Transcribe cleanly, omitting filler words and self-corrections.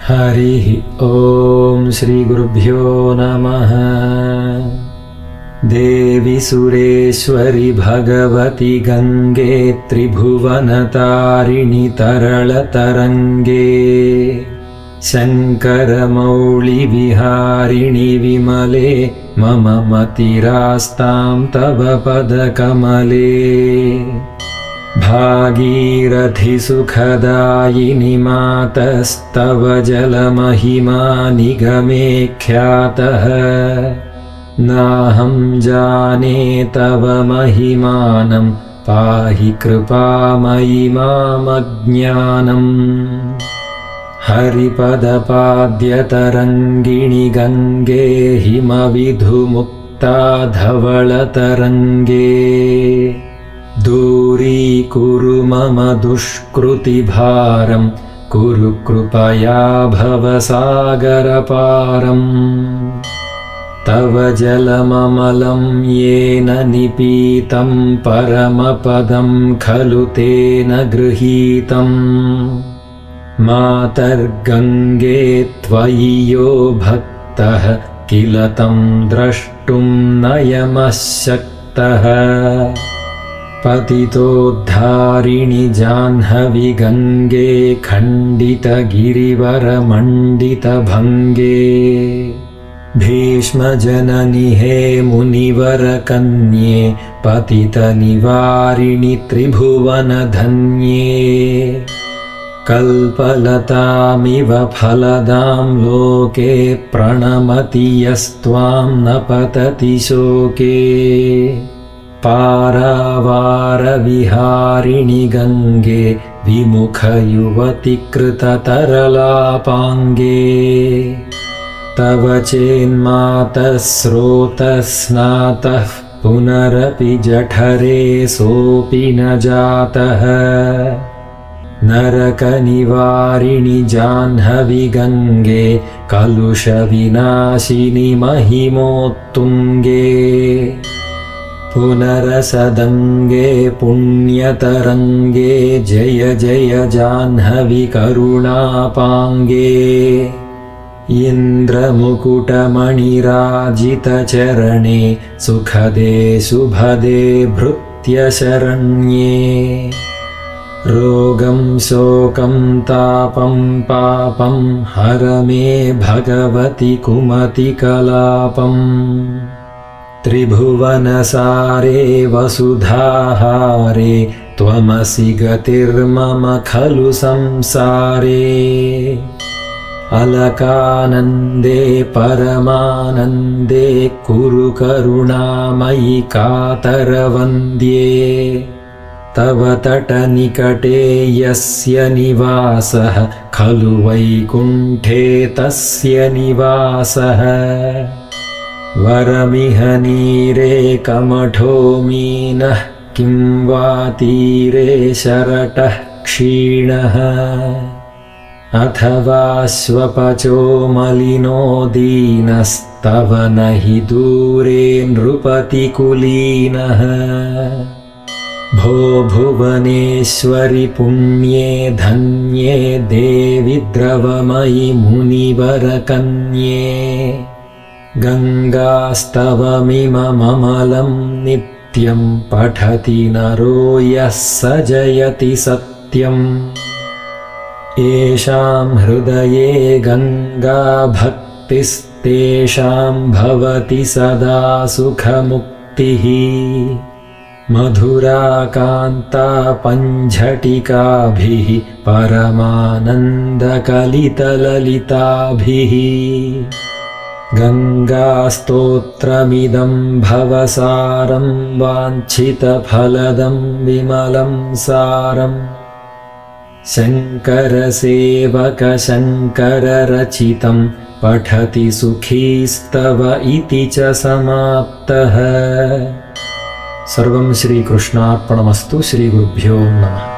हरिः ॐ श्रीगुरुभ्यो नमः। देवी सुरेश्वरि भगवति गंगे त्रिभुवनतारिणि तरलतरंगे शंकरमौळि विहारिणि विमले मम मतिरास्तां तव पदकमले। भागीरथि सुखदायिनि मातस्तव जलमहिमा निगमे ख्यातः। नाहं जाने तव महिमानं पाहि कृपामयि मामज्ञानम्। हरिपदपाद्यतरङ्गिणि गङ्गे हिमविधुमुक्ता धवलतरङ्गे। दूरीकुरु मम दुष्कृतिभारं कुरु कृपया भवसागरपारम्। तव जलममलं येन निपीतं परमपदं खलु तेन गृहीतम्। मातर्गङ्गे त्वयि यो भक्तः किल तं द्रष्टुं नयमः शक्तः। पतितोद्धारिणि जाह्नवी गङ्गे खण्डितगिरिवरमण्डितभङ्गे। भीष्मजननि हे मुनिवरकन्ये पतितनिवारिणि त्रिभुवनधन्ये। कल्पलतामिव फलदां लोके प्रणमति यस्त्वां न पतति शोके। पारावारविहारिणि गङ्गे विमुखयुवति कृततरलापाङ्गे। तव चेन्मातः स्रोतस्नातः पुनरपि जठरे सोऽपि न जातः। नरकनिवारिणि जाह्नवी गङ्गे कलुषविनाशिनि महिमोत्तुङ्गे। पुनरसदङ्गे पुण्यतरङ्गे जय जय जाह्नवी करुणापाङ्गे। इन्द्रमुकुटमणिराजितचरणे सुखदे शुभदे भृत्यशरण्ये। रोगं शोकं तापं पापं हर मे भगवति कुमतिकलापम्। त्रिभुवनसारे वसुधाहारे त्वमसि गतिर्मम खलु संसारे। अलकानन्दे परमानन्दे कुरु करुणामयि कातरवन्द्ये। तव तटनिकटे यस्य निवासः खलु वैकुण्ठे तस्य निवासः। वरमिह नीरे कमठो मीनः किं वा तीरे शरटः क्षीणः। अथवा श्वपचो मलिनो दीनस्तव न हि दूरे नृपतिकुलीनः। भो भुवनेश्वरि पुण्ये धन्ये देवि द्रवमयि मुनिवरकन्ये। गङ्गास्तवमिममलं नित्यं पठति नरो यः स जयति सत्यम्। येषां हृदये गङ्गा भक्तिस्तेषां भवति सदा सुखमुक्तिः। मधुराकान्ता पञ्झटिकाभिः परमानन्दकलितललिताभिः। गङ्गास्तोत्रमिदं भवसारं वाञ्छितफलदं विमलं सारम्। शङ्करसेवक शङ्कररचितं पठति सुखीस्तव इति च समाप्तः। सर्वं श्रीकृष्णार्पणमस्तु। श्रीगुरुभ्यो नमः।